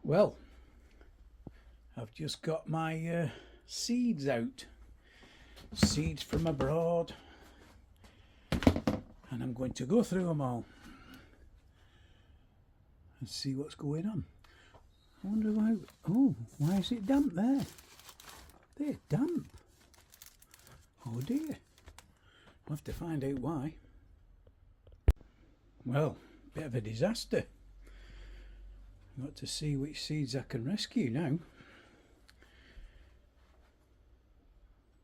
Well, I've just got my seeds out, seeds from abroad, and I'm going to go through them all and see what's going on. I wonder why, why is it damp there? They're damp. Oh dear, I'll have to find out why. Well, bit of a disaster. I've got to see which seeds I can rescue now.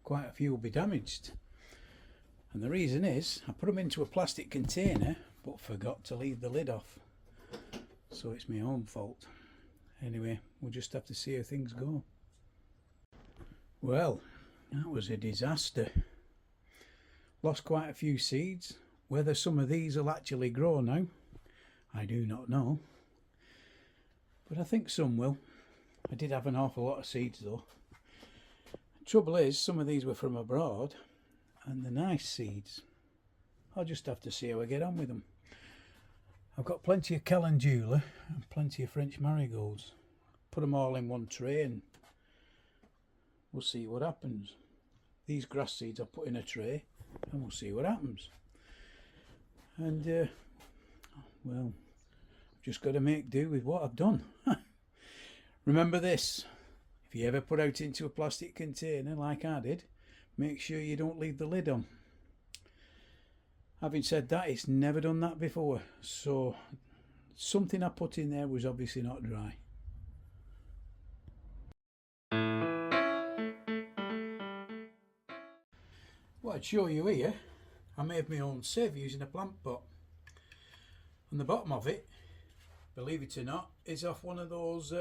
Quite a few will be damaged, and the reason is I put them into a plastic container but forgot to leave the lid off, so it's my own fault. Anyway, we'll just have to see how things go. Well, that was a disaster. Lost quite a few seeds. Whether some of these will actually grow now, I do not know, but I think some will. I did have an awful lot of seeds though. Trouble is, some of these were from abroad and they're nice seeds. I'll just have to see how I get on with them. I've got plenty of calendula and plenty of French marigolds. Put them all in one tray and we'll see what happens. These grass seeds I'll put in a tray and we'll see what happens. And well, I've just got to make do with what I've done. Remember this: if you ever put out into a plastic container like I did, make sure you don't leave the lid on. Having said that, it's never done that before, so something I put in there was obviously not dry. What I'd show you here, I made my own sieve using a plant pot, and the bottom of it, believe it or not, is off one of those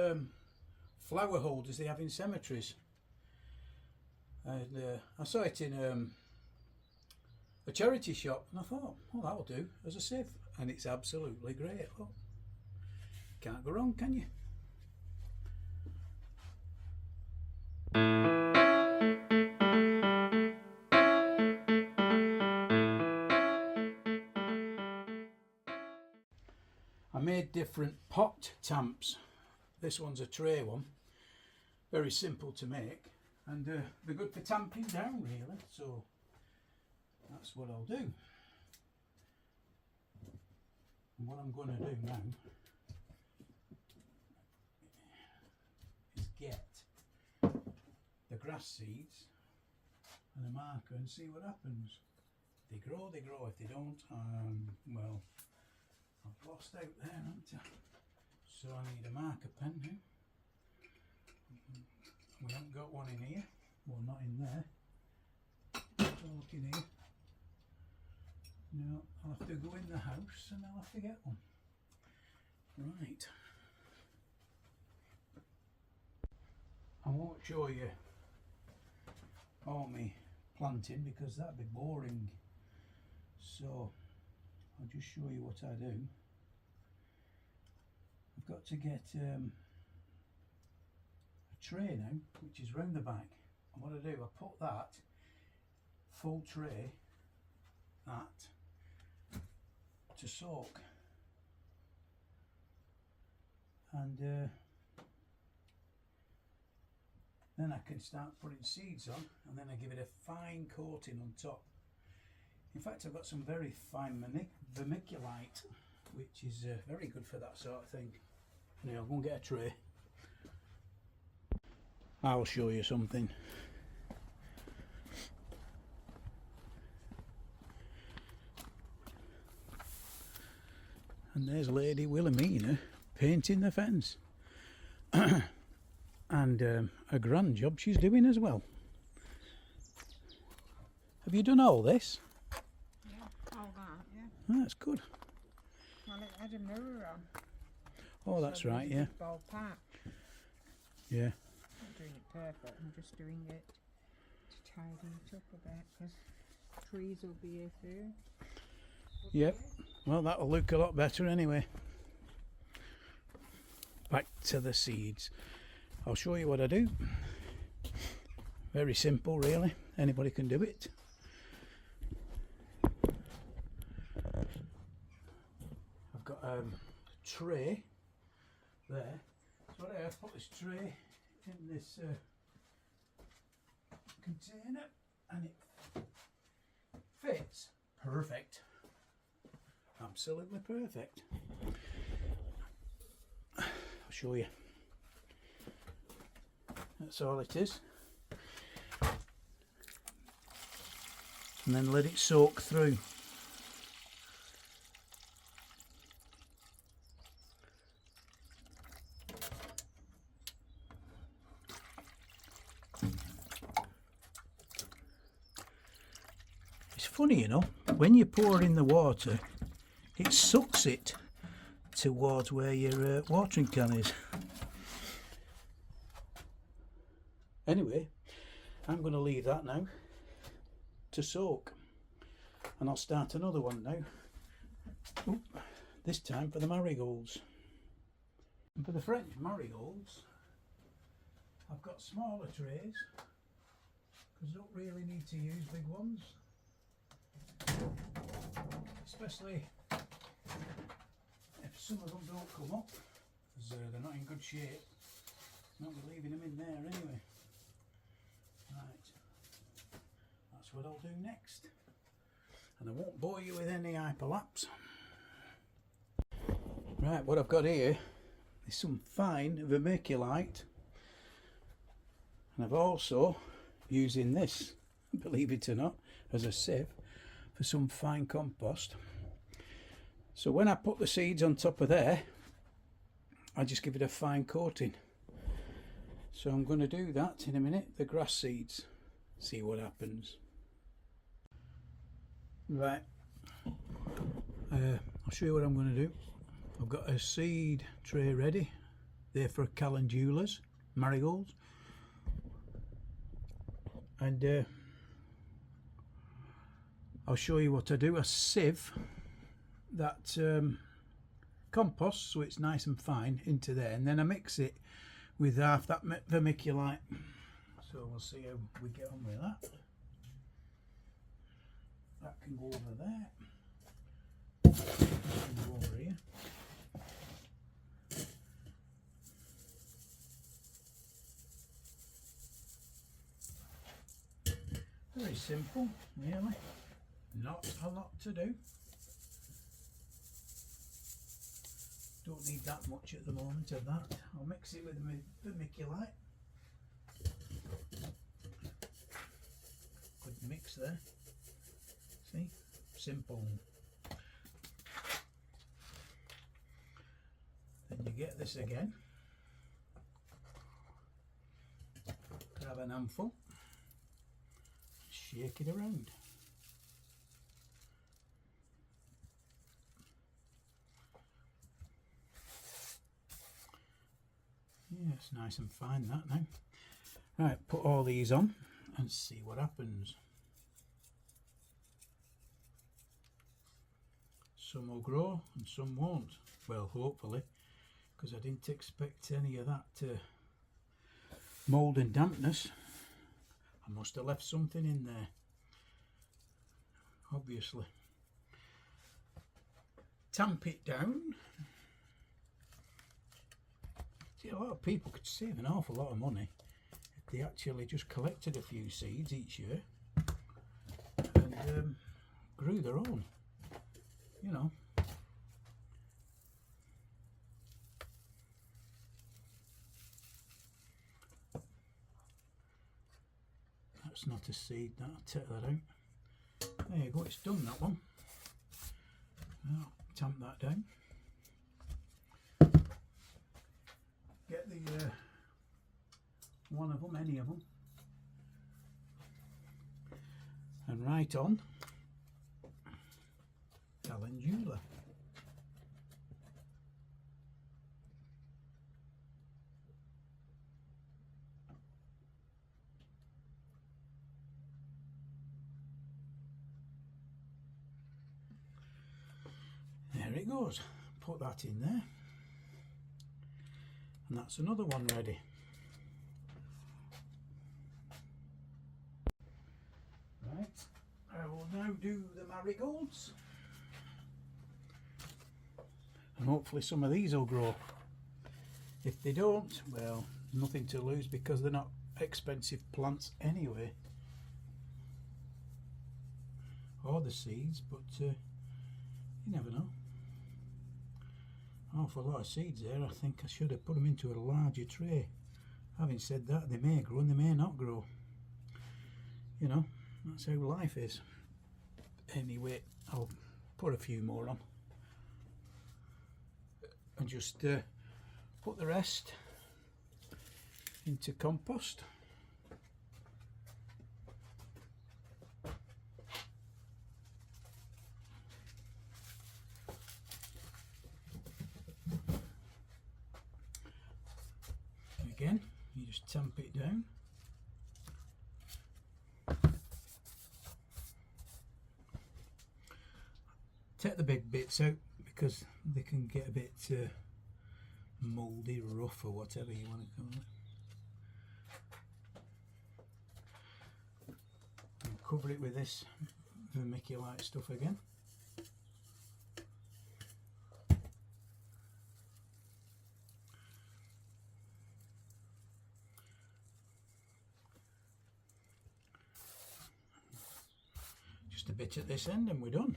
flower holders they have in cemeteries. And I saw it in a charity shop and I thought, well, that'll do as a sieve, and it's absolutely great. Look, can't go wrong, can you? I made different pot tamps. This one's a tray one, very simple to make, and they're good for tamping down really, so that's what I'll do. And what I'm going to do now is get the grass seeds and a marker and see what happens. If they grow, they grow. If they don't, well, I've lost out there, haven't I? So I need a marker pen now. We haven't got one in here. Well, not in there. I'll look in here. No, I'll have to go in the house and I'll have to get one. Right. I won't show you all my planting because that'd be boring. So I'll just show you what I do. I've got to get a tray now, which is round the back. And what I do, I put that full tray, that, to soak. And then I can start putting seeds on, and then I give it a fine coating on top. In fact, I've got some very fine vermiculite, which is very good for that sort of thing. Now I'll go and get a tray. I'll show you something. And there's Lady Wilhelmina painting the fence. And a grand job she's doing as well. Have you done all this? All that, yeah. Oh, that's good. Well, it had a mirror on. Oh, that's right, yeah. Ball pack. Yeah. Not doing it perfect, I'm just doing it to tidy it up a bit because trees will be here soon. Yep. Well, that'll look a lot better anyway. Back to the seeds. I'll show you what I do. Very simple, really. Anybody can do it. I've got a tray there So there, I've put this tray in this container and it fits perfect. Absolutely perfect. I'll show you. That's all it is. And then let it soak through. It's funny, you know, when you pour in the water, it sucks it towards where your watering can is. Anyway, I'm going to leave that now to soak, and I'll start another one now. Oop, this time for the marigolds. And for the French marigolds, I've got smaller trays because I don't really need to use big ones, especially if some of them don't come up because they're not in good shape. I'll be leaving them in there anyway. Right, that's what I'll do next, and I won't bore you with any hyperlapse. Right, what I've got here is some fine vermiculite, and I've also using this, believe it or not, as a sieve for some fine compost. So when I put the seeds on top of there, I just give it a fine coating. So I'm going to do that in a minute, the grass seeds, see what happens. Right, I'll show you what I'm going to do. I've got a seed tray ready, there for calendulas, marigolds, and I'll show you what I do. I sieve that compost so it's nice and fine into there, and then I mix it with half that vermiculite. So we'll see how we get on with that. That can go over there. That can go over here. Very simple, really. Not a lot to do. Don't need that much at the moment of that. I'll mix it with the vermiculite. Good mix there. See? Simple. Then you get this again. Grab an handful. Shake it around. Yeah, it's nice and fine that now. Right, put all these on and see what happens. Some will grow and some won't. Well, hopefully, because I didn't expect any of that mould and dampness. I must have left something in there, obviously. Tamp it down. See, a lot of people could save an awful lot of money if they actually just collected a few seeds each year and grew their own, you know. That's not a seed, I'll take that out. There you go, it's done, that one. I'll tamp that down. Get the one of them, any of them, and write on calendula. There it goes. Put that in there. And that's another one ready. Right, I will now do the marigolds. And hopefully some of these will grow. If they don't, well, nothing to lose because they're not expensive plants anyway. Or the seeds, but you never know. Awful lot of seeds there. I think I should have put them into a larger tray. Having said that, they may grow and they may not grow. You know, that's how life is. Anyway, I'll put a few more on and just put the rest into compost. Again, you just tamp it down. Take the big bits out because they can get a bit mouldy, rough, or whatever you want to call it. And cover it with this vermiculite stuff again. Just a bit at this end and we're done.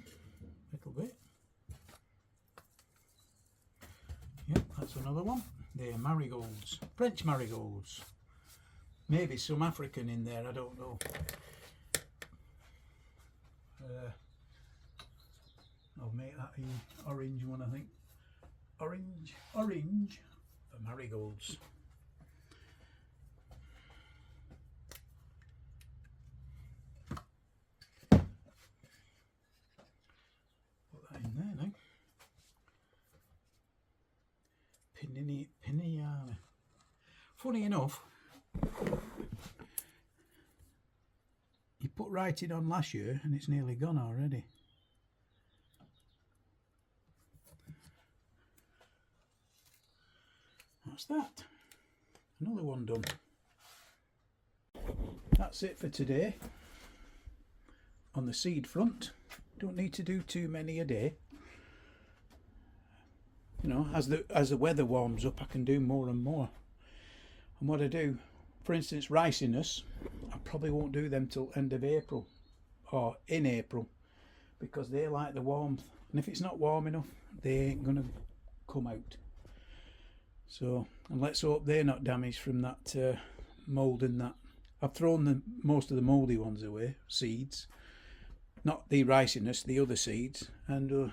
Little bit. Yep, that's another one. They're marigolds, French marigolds. Maybe some African in there, I don't know. I'll make that an orange one, I think. Orange for marigolds. In there now. Piniana. Funny enough, you put writing on last year and it's nearly gone already. That's that. Another one done. That's it for today on the seed front. Don't need to do too many a day. You know, as the weather warms up, I can do more and more. And what I do, for instance, ricinus, I probably won't do them till end of April or in April because they like the warmth. And if it's not warm enough, they ain't gonna come out. So, and let's hope they're not damaged from that mould and that. I've thrown most of the mouldy ones away, seeds. Not the ricinus, the other seeds, and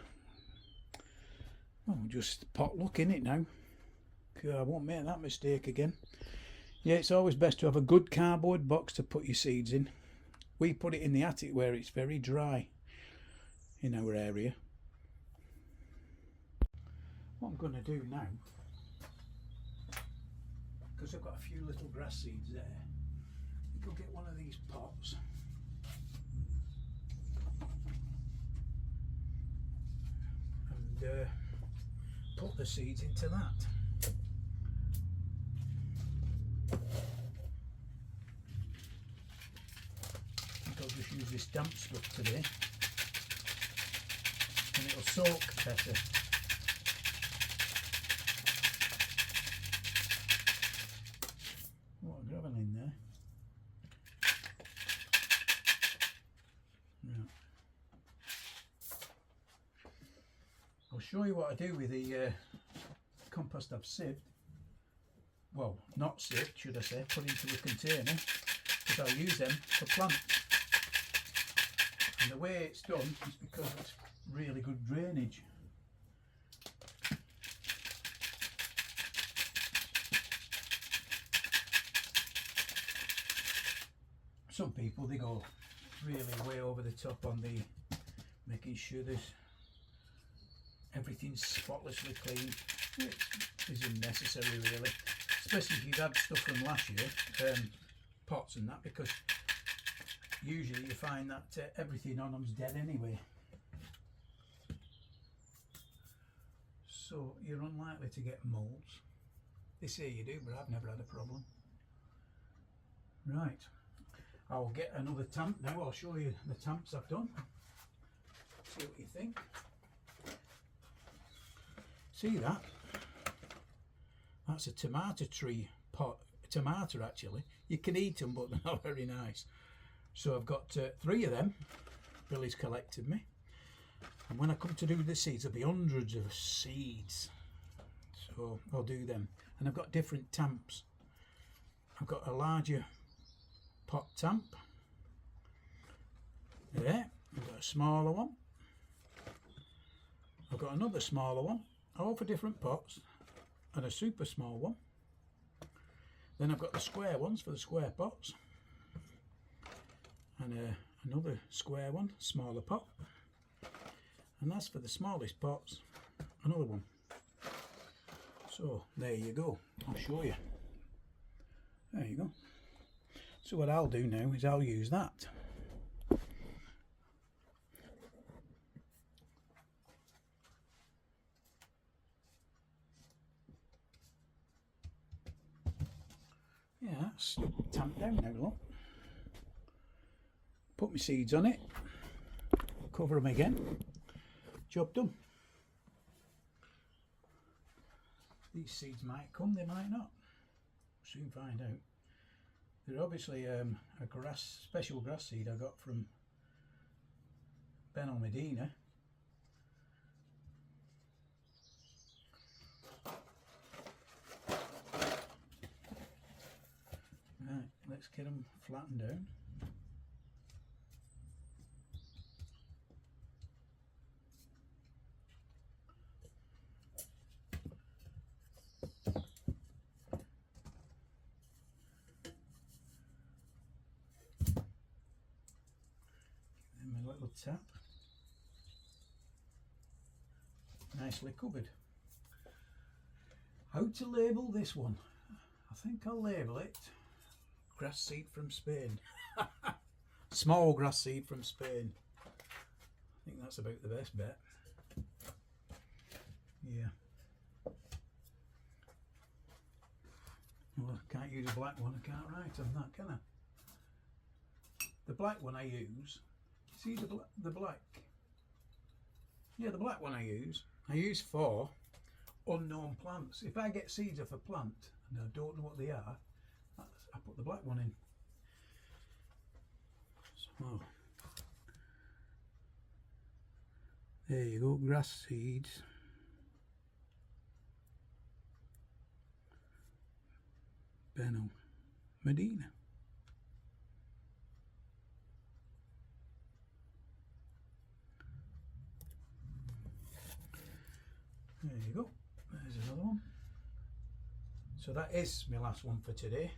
well, just pot luck in it now. I won't make that mistake again. Yeah, it's always best to have a good cardboard box to put your seeds in. We put it in the attic where it's very dry in our area. What I'm going to do now, because I've got a few little grass seeds there, I could get one of these pots. And put the seeds into that. I think I'll just use this damp stuff today and it'll soak better. What a gravel in there. Right. I'll show you what I do with the compost I've sieved. Well, not sieved, should I say, put into a container, because I'll use them for plants. And the way it's done is because it's really good drainage. Some people, they go really way over the top on the making sure there's everything's spotlessly clean. It is unnecessary really, especially if you've had stuff from last year, pots and that, because usually you find that everything on them's dead anyway, so you're unlikely to get moulds. They say you do, but I've never had a problem. Right, I'll get another tamp now. I'll show you the tamps I've done, see what you think. See that? That's a tomato tree pot, tomato actually. You can eat them, but they're not very nice. So I've got 3 of them. Billy's collected me. And when I come to do the seeds, there'll be hundreds of seeds. So I'll do them. And I've got different tamps. I've got a larger pot tamp. There. I've got a smaller one. I've got another smaller one. All for different pots. And a super small one. Then I've got the square ones for the square pots. And another square one, smaller pot. And that's for the smallest pots. Another one. So there you go. I'll show you. There you go. So what I'll do now is I'll use that. Yeah, that's tamped down now, look. Put my seeds on it, cover them again, job done. These seeds might come, they might not. Soon find out. They're obviously a special grass seed I got from Ben Medina. Right, let's get them flattened down. Little tap, nicely covered. How to label this one? I think I'll label it grass seed from Spain. Small grass seed from Spain. I think that's about the best bet. Yeah. Well, I can't use a black one, I can't write on that, can I? The black one I use. See the black? Yeah, the black one I use for unknown plants. If I get seeds off a plant and I don't know what they are, I put the black one in. So, there you go, grass seeds. Ben Medina. There you go, there's another one. So that is my last one for today.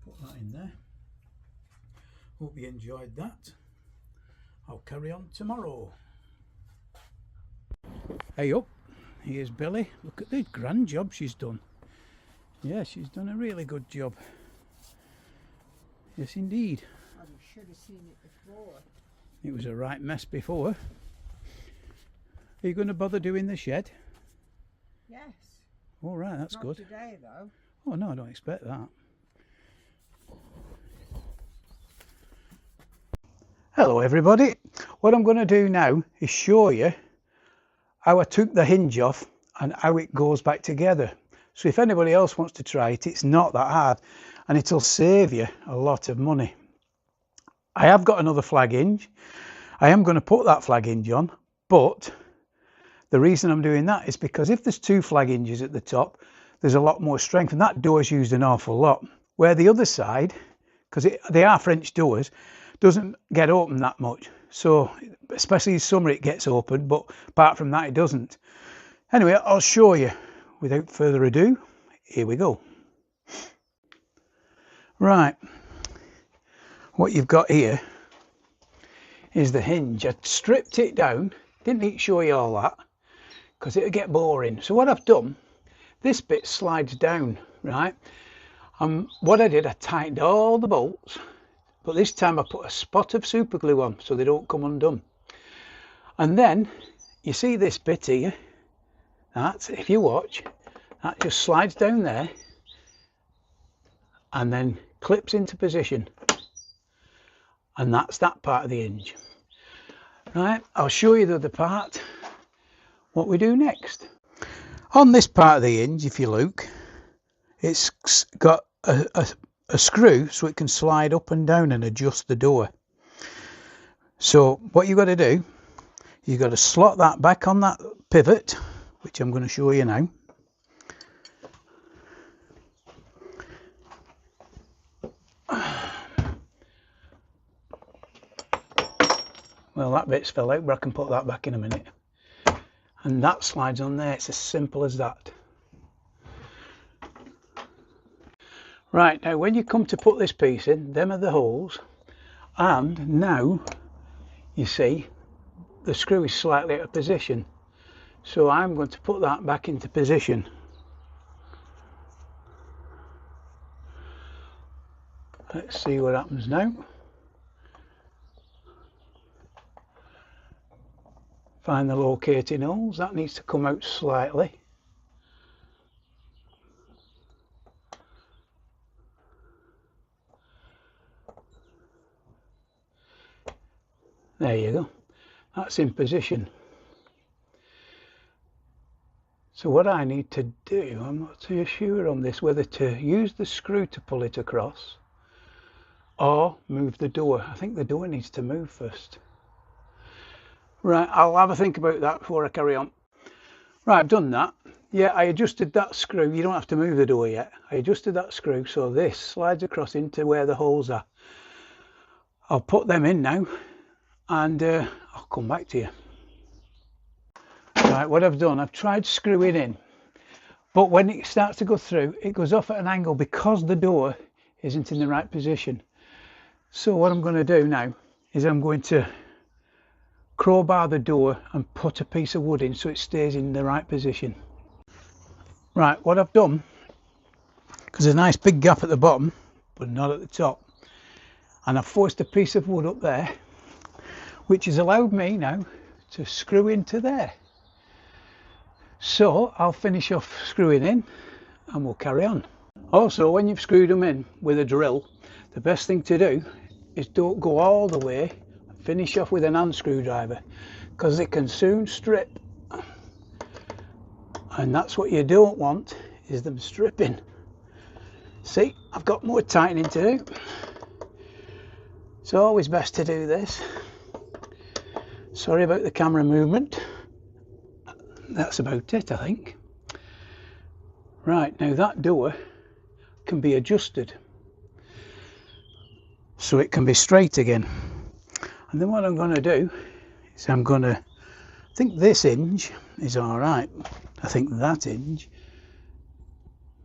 Put that in there. Hope you enjoyed that. I'll carry on tomorrow. Hey up, here's Billy. Look at the grand job she's done. Yeah, she's done a really good job. Yes indeed. I should have seen it before. It was a right mess before. Are you going to bother doing the shed? Yes. All right, that's Not good. Today though. Oh no, I don't expect that. Hello everybody. What I'm going to do now is show you how I took the hinge off and how it goes back together. So if anybody else wants to try it, it's not that hard and it'll save you a lot of money. I have got another flag hinge. I am going to put that flag hinge on, but the reason I'm doing that is because if there's 2 flag hinges at the top, there's a lot more strength, and that door's used an awful lot. Where the other side, because they are French doors, doesn't get open that much. So, especially in summer it gets open, but apart from that it doesn't. Anyway, I'll show you. Without further ado, here we go. Right, what you've got here is the hinge. I stripped it down, didn't need to show you all that, because it'll get boring. So what I've done, this bit slides down, right? What I did, I tightened all the bolts, but this time I put a spot of super glue on so they don't come undone. And then you see this bit here, that's, if you watch, that just slides down there and then clips into position, and that's that part of the hinge. Right, I'll show you the other part, what we do next. On this part of the hinge, if you look, it's got a screw so it can slide up and down and adjust the door. So what you've got to do, you've got to slot that back on that pivot, which I'm going to show you now. Well, that bit's fell out, but I can put that back in a minute. And that slides on there. It's as simple as that. Right, now when you come to put this piece in, them are the holes. And now, you see, the screw is slightly out of position. So I'm going to put that back into position. Let's see what happens now. Find the locating holes. That needs to come out slightly. There you go. That's in position. So what I need to do, I'm not too sure on this, whether to use the screw to pull it across or move the door. I think the door needs to move first. Right, I'll have a think about that before I carry on. Right, I've done that. Yeah, I adjusted that screw. You don't have to move the door yet. I adjusted that screw so this slides across into where the holes are. I'll put them in now and I'll come back to you. Right, what I've done, I've tried screwing in, but when it starts to go through, it goes off at an angle because the door isn't in the right position. So what I'm going to do now is I'm going to crowbar the door and put a piece of wood in so it stays in the right position. Right, what I've done, because there's a nice big gap at the bottom but not at the top, and I've forced a piece of wood up there which has allowed me now to screw into there. So I'll finish off screwing in and we'll carry on. Also, when you've screwed them in with a drill, the best thing to do is don't go all the way. Finish off with an hand screwdriver because it can soon strip, and that's what you don't want, is them stripping. See, I've got more tightening to do. It's always best to do this. Sorry about the camera movement. That's about it, I think. Right, now that door can be adjusted so it can be straight again. And then what I'm going to do is I think this hinge is all right. I think that hinge,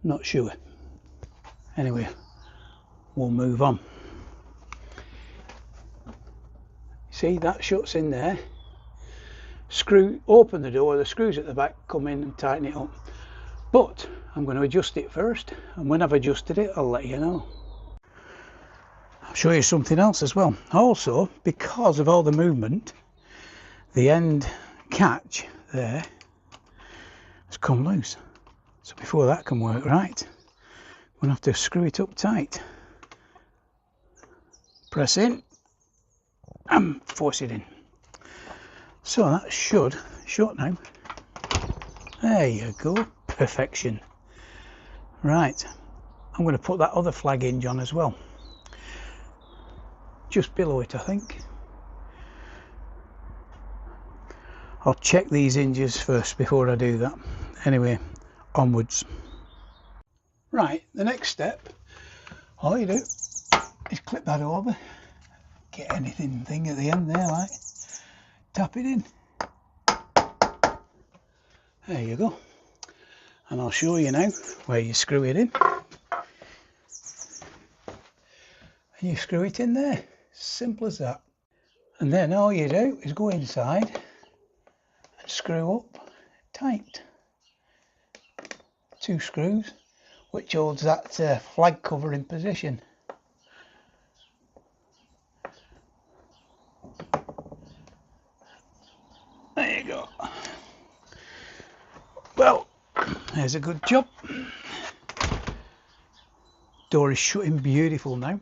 not sure. Anyway, we'll move on. See, that shuts in there. Screw, open the door, the screws at the back come in and tighten it up. But I'm going to adjust it first, and when I've adjusted it, I'll let you know. I'll show you something else as well. Also, because of all the movement, the end catch there has come loose. So before that can work right, I'm going to have to screw it up tight. Press in and force it in. So that should shut now. There you go, perfection. Right, I'm going to put that other flag hinge on as well. Just below it, I think. I'll check these hinges first before I do that. Anyway, onwards. Right, the next step, all you do is clip that over, get anything at the end there, like, tap it in. There you go. And I'll show you now where you screw it in. And you screw it in there. Simple as that. And then all you do is go inside and screw up tight. 2 screws, which holds that flag cover in position. There you go. Well, there's a good job. Door is shutting beautiful now.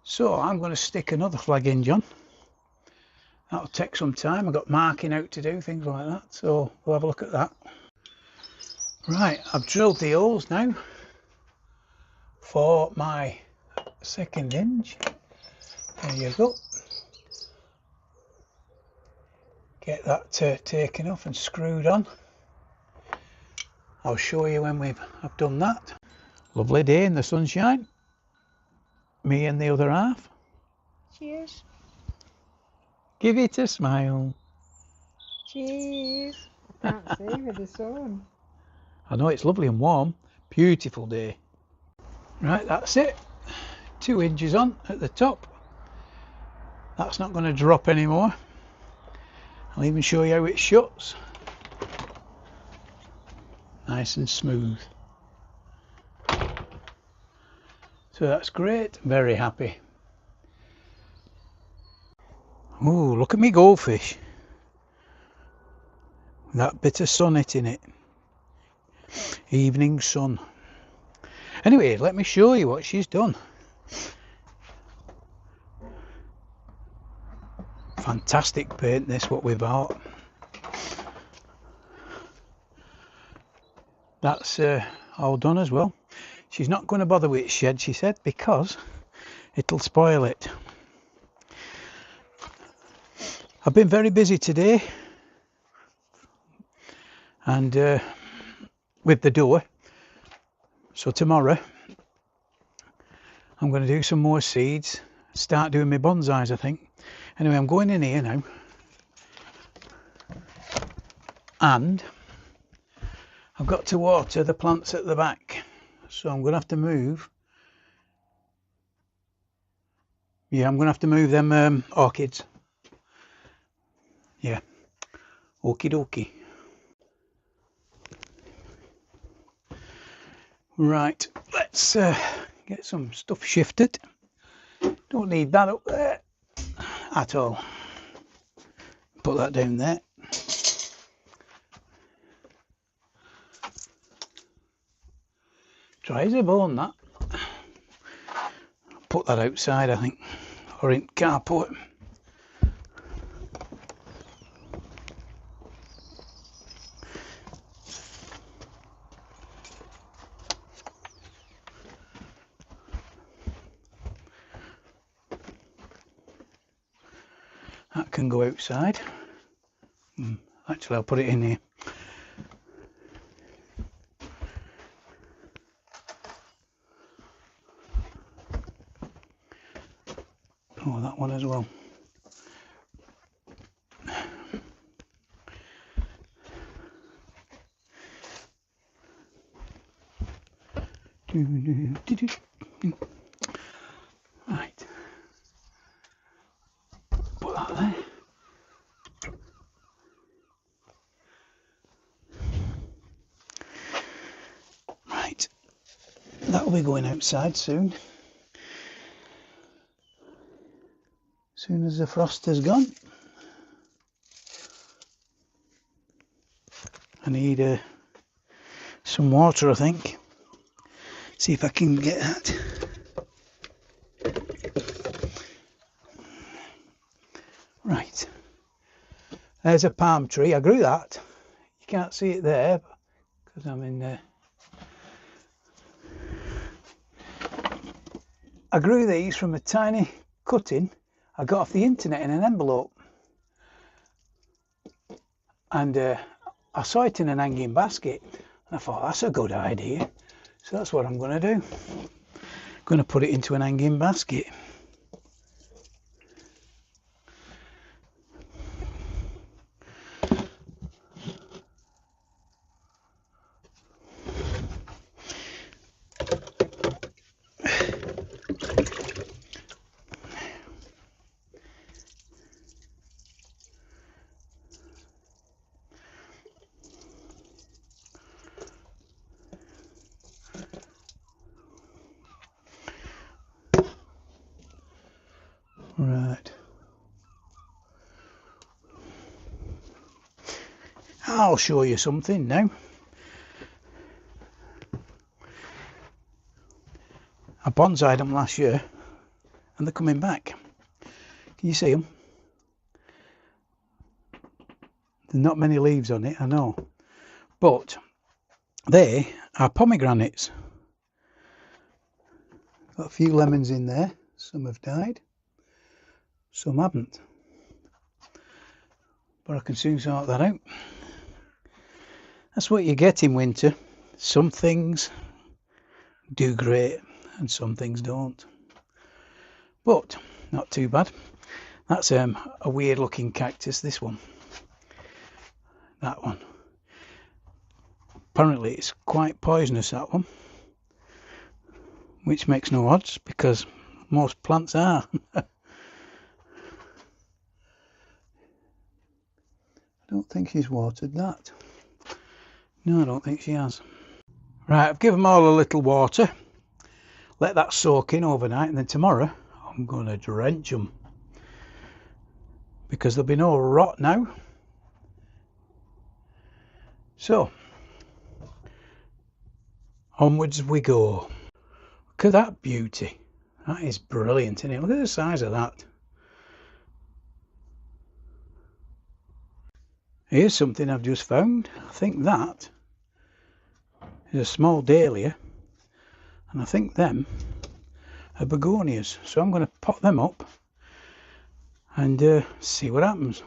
So I'm going to stick another flag hinge on. That'll take some time. I've got marking out to do, things like that. So we'll have a look at that. Right, I've drilled the holes now for my second hinge. There you go. Get that taken off and screwed on. I'll show you when I've done that. Lovely day in the sunshine. Me and the other half. Cheers. Give it a smile. Cheers. I can't see with the sun. I know it's lovely and warm. Beautiful day. Right, that's it. 2 inches on at the top. That's not going to drop anymore. I'll even show you how it shuts. Nice and smooth. So that's great. Very happy. Oh, look at me goldfish. That bit of sun hitting it. Evening sun. Anyway, let me show you what she's done. Fantastic paint, this, what we bought. That's all done as well. She's not going to bother with shed, she said, because it'll spoil it. I've been very busy today, and with the door. So tomorrow I'm going to do some more seeds, start doing my bonsais, I think. Anyway, I'm going in here now, and I've got to water the plants at the back, so I'm going to have to move. Yeah, I'm going to have to move them orchids. Yeah, okie dokie. Right, let's get some stuff shifted. Don't need that up there at all. Put that down there. Dry as a bone, that. Put that outside, I think, or in carport. That can go outside. Actually, I'll put it in here. Oh, that one as well. Right. Put that there. Right. That'll be going outside soon. Soon as the frost has gone. I need some water, I think. See if I can get that. Right. There's a palm tree. I grew that. You can't see it there because I'm in there. I grew these from a tiny cutting I got off the internet in an envelope, and I saw it in an hanging basket, and I thought that's a good idea. So that's what I'm going to do. I'm going to put it into an hanging basket. Right. I'll show you something now. I bonsaied them last year and they're coming back. Can you see them? There's not many leaves on it, I know. But They are pomegranates. Got a few lemons in there. Some have died, some haven't. But I can soon sort that out. That's what you get in winter. Some things do great and some things don't. But not too bad. That's a weird looking cactus, this one. That one. Apparently it's quite poisonous, that one. Which makes no odds because most plants are. I don't think she's watered that. No, I don't think she has. Right, I've given them all a little water. Let that soak in overnight, and then tomorrow I'm going to drench them. Because there'll be no rot now. So, onwards we go. Look at that beauty. That is brilliant, isn't it? Look at the size of that. Here's something I've just found. I think that is a small dahlia, and I think them are begonias. So I'm going to pot them up and see what happens.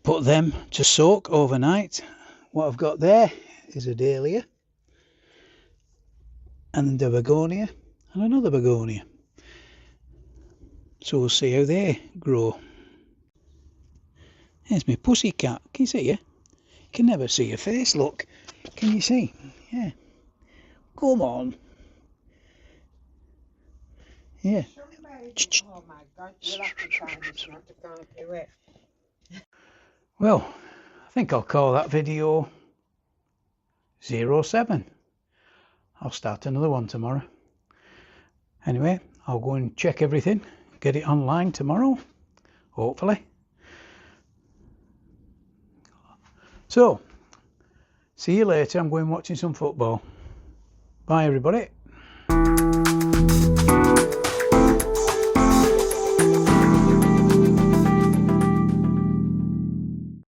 Put them to soak overnight. What I've got there is a dahlia and a begonia and another begonia. So we'll see how they grow. There's my pussycat. Can you see her? You can never see her face, look. Can you see? Yeah. Come on. Yeah. Oh my God, you'll have to find this one. I can't do it. Well, I think I'll call that video 07. I'll start another one tomorrow. Anyway, I'll go and check everything, get it online tomorrow, hopefully. So, see you later. I'm going watching some football. Bye everybody.